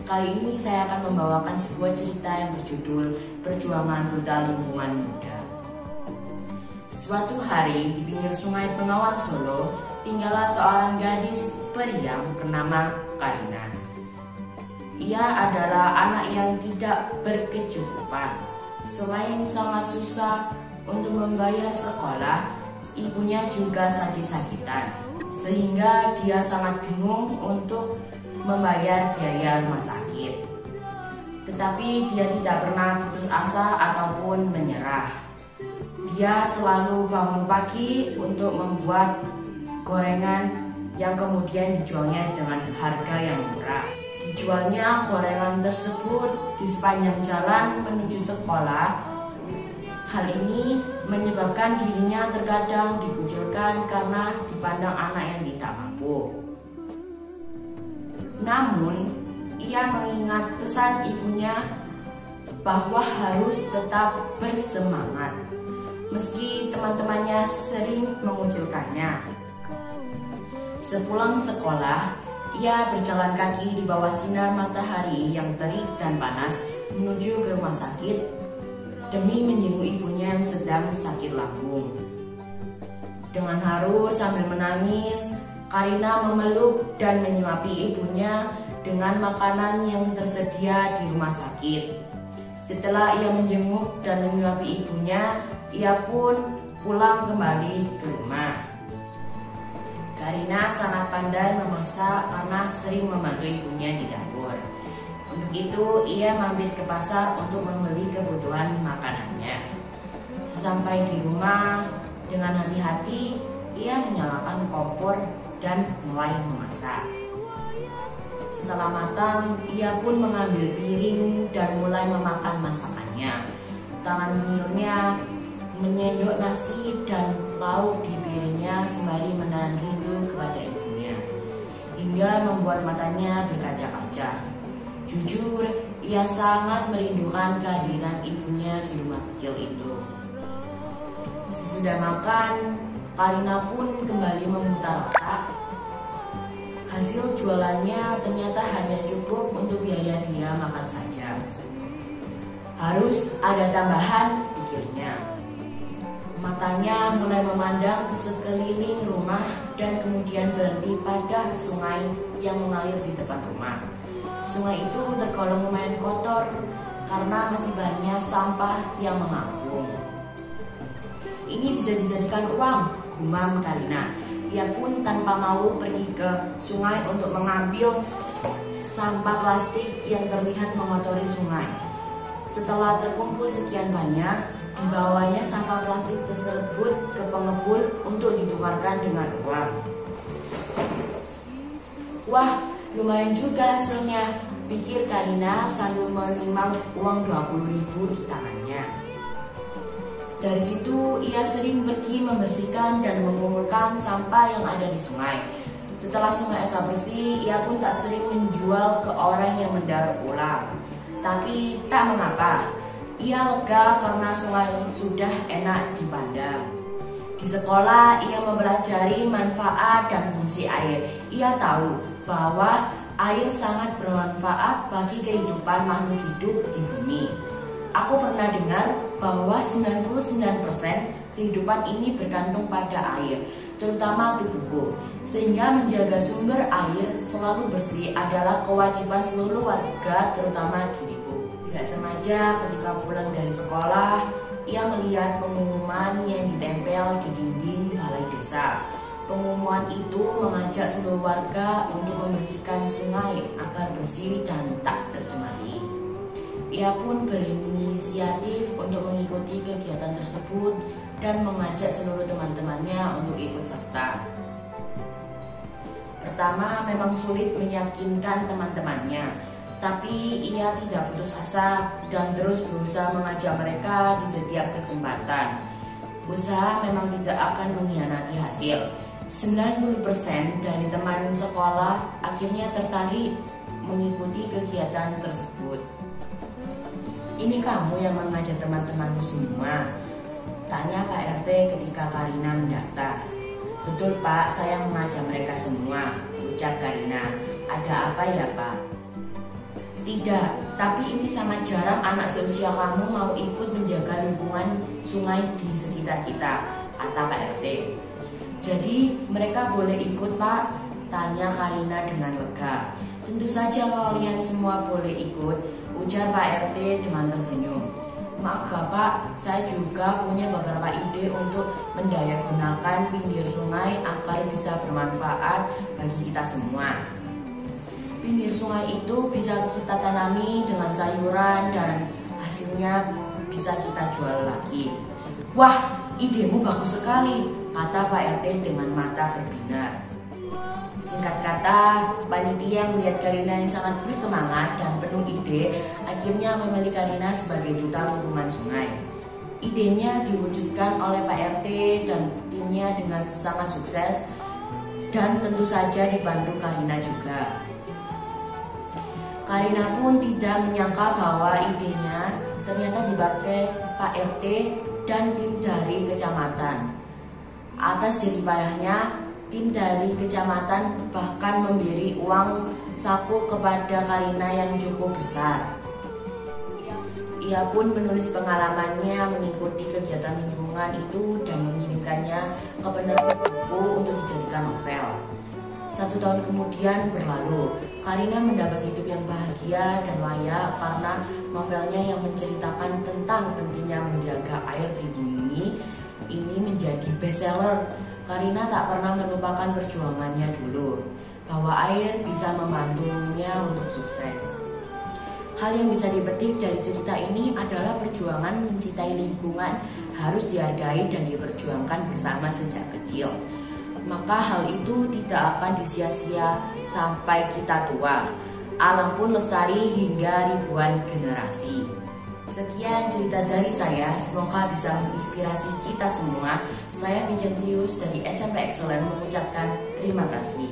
Kali ini saya akan membawakan sebuah cerita yang berjudul Perjuangan Duta Lingkungan Muda. Suatu hari di pinggir sungai Bengawan Solo, tinggallah seorang gadis periang bernama Karina. Ia adalah anak yang tidak berkecukupan. Selain sangat susah untuk membayar sekolah, ibunya juga sakit-sakitan, sehingga dia sangat bingung untuk membayar biaya rumah sakit. Tetapi dia tidak pernah putus asa ataupun menyerah. Dia selalu bangun pagi untuk membuat gorengan yang kemudian dijualnya dengan harga yang murah. Dijualnya gorengan tersebut di sepanjang jalan menuju sekolah. Hal ini menyebabkan dirinya terkadang dikucilkan karena dipandang anak yang tidak mampu. Namun, ia mengingat pesan ibunya bahwa harus tetap bersemangat, meski teman-temannya sering mengucilkannya. Sepulang sekolah, ia berjalan kaki di bawah sinar matahari yang terik dan panas menuju ke rumah sakit demi menjenguk ibunya yang sedang sakit lambung. Dengan haru sambil menangis, Karina memeluk dan menyuapi ibunya dengan makanan yang tersedia di rumah sakit. Setelah ia menjenguk dan menyuapi ibunya, ia pun pulang kembali ke rumah. Karina sangat pandai memasak karena sering membantu ibunya di dapur. Untuk itu, ia mampir ke pasar untuk membeli kebutuhan makanannya. Sesampai di rumah, dengan hati-hati, ia menyalakan kompor dan mulai memasak. Setelah matang, ia pun mengambil piring dan mulai memakan masakannya. Tangan mungilnya menyendok nasi dan lauk di piringnya sembari menahan rindu kepada ibunya, hingga membuat matanya berkaca-kaca. Jujur, ia sangat merindukan kehadiran ibunya di rumah kecil itu. Sesudah makan, Karina pun kembali memutar otak. Hasil jualannya ternyata hanya cukup untuk biaya dia makan saja. Harus ada tambahan, pikirnya. Matanya mulai memandang ke sekeliling rumah dan kemudian berhenti pada sungai yang mengalir di depan rumah. Sungai itu tergolong lumayan kotor karena masih banyak sampah yang mengapung. Ini bisa dijadikan uang, gumam Karina. Ia pun tanpa malu pergi ke sungai untuk mengambil sampah plastik yang terlihat mengotori sungai. Setelah terkumpul sekian banyak, dibawanya sampah plastik tersebut ke pengepul untuk ditukarkan dengan uang. Wah, lumayan juga hasilnya, pikir Karina sambil menimang uang 20.000 di tangannya. Dari situ ia sering pergi membersihkan dan mengumpulkan sampah yang ada di sungai. Setelah sungai agak bersih, ia pun tak sering menjual ke orang yang mendaur ulang. Tapi tak mengapa, ia lega karena sungai sudah enak dipandang. Di sekolah ia mempelajari manfaat dan fungsi air. Ia tahu bahwa air sangat bermanfaat bagi kehidupan makhluk hidup di bumi. Aku pernah dengar bahwa 99% kehidupan ini bergantung pada air, terutama tubuhku. Sehingga menjaga sumber air selalu bersih adalah kewajiban seluruh warga, terutama diriku. Tidak sengaja ketika pulang dari sekolah, ia melihat pengumuman yang ditempel di dinding balai desa. Pengumuman itu mengajak seluruh warga untuk membersihkan sungai agar bersih dan tak tercemari. Ia pun berinisiatif untuk mengikuti kegiatan tersebut dan mengajak seluruh teman-temannya untuk ikut serta. Pertama memang sulit meyakinkan teman-temannya, tapi ia tidak putus asa dan terus berusaha mengajak mereka di setiap kesempatan. Usaha memang tidak akan mengkhianati hasil. 90% dari teman sekolah akhirnya tertarik mengikuti kegiatan tersebut. Ini kamu yang mengajak teman-temanmu semua? Tanya Pak RT ketika Karina mendaftar. Betul Pak, saya mengajak mereka semua, ucap Karina. Ada apa ya Pak? Tidak, tapi ini sangat jarang anak seusia kamu mau ikut menjaga lingkungan sungai di sekitar kita, kata Pak RT. Jadi mereka boleh ikut Pak, tanya Karina dengan lega. Tentu saja kalian semua boleh ikut, ujar Pak RT dengan tersenyum. Maaf Bapak, saya juga punya beberapa ide untuk mendayagunakan pinggir sungai agar bisa bermanfaat bagi kita semua. Pinggir sungai itu bisa kita tanami dengan sayuran dan hasilnya bisa kita jual lagi. Wah, idemu bagus sekali, kata Pak RT dengan mata berbinar. Singkat kata, panitia melihat Karina yang sangat bersemangat dan penuh ide, akhirnya memilih Karina sebagai duta lingkungan sungai. Idenya diwujudkan oleh Pak RT dan timnya dengan sangat sukses dan tentu saja dibantu Karina juga. Karina pun tidak menyangka bahwa idenya ternyata dipakai Pak RT dan tim dari kecamatan. Atas jeripayahnya, tim dari kecamatan bahkan memberi uang saku kepada Karina yang cukup besar. Ia pun menulis pengalamannya mengikuti kegiatan lingkungan itu dan mengirimkannya ke penerbit buku untuk dijadikan novel. 1 tahun kemudian berlalu, Karina mendapat hidup yang bahagia dan layak karena novelnya yang menceritakan tentang pentingnya menjaga air di bumi ini menjadi bestseller. Karina tak pernah melupakan perjuangannya dulu, bahwa air bisa membantunya untuk sukses. Hal yang bisa dipetik dari cerita ini adalah perjuangan mencintai lingkungan harus dihargai dan diperjuangkan bersama sejak kecil. Maka hal itu tidak akan disia-sia sampai kita tua. Alam pun lestari hingga ribuan generasi. Sekian cerita dari saya, semoga bisa menginspirasi kita semua. Saya Vincentius dari SMP Excellent mengucapkan terima kasih.